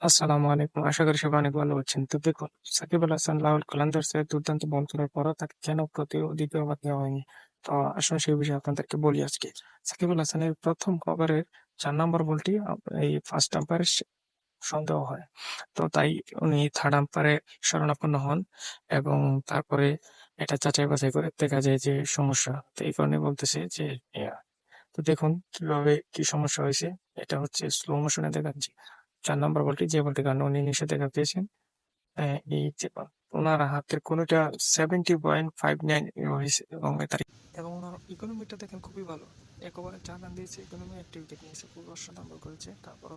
আসসালামু আলাইকুম। আশা করি সবাই অনেক ভালো আছেন। তো দেখুন, সাকিব আল হাসান লাহোর কালান্দার্সে দুর্দান্ত বল করার পরও তাকে কেন দ্বিতীয় ওভার দেওয়া হয়নি? তো আসুন সেই বিষয়ে আপনাদেরকে বলি আজকে। সাকিব আল হাসানের প্রথম ওভারের ৪ নম্বর বলটি এই ফার্স্ট আম্পায়ারের সন্দেহ হয়। তো তাই উনি থার্ড আম্পায়ারে শরণাপন্ন হন এবং তারপরে এটা যাচাই বাছাই করে দেখা যায় যে সমস্যা। তো এই কারণে বলতেছে যে তো দেখুন কিভাবে কি সমস্যা হয়েছে। এটা হচ্ছে স্লো মোশনে দেখাচ্ছি। ৪ নাম্বার বলটি যে বলটির কারণে উনি নিষেধাজ্ঞা পেয়েছেন। এই যে উনার হাতের কোনোটা 70.59 হয়েছে এবং উনার ইকোনমিটা দেখেন খুবই ভালো। এক ওভারে ৪ রান দিয়েছে, ইকোনমি ১ উইকেট নিয়েছে, খুব অসাধারণ বল করেছে। তারপর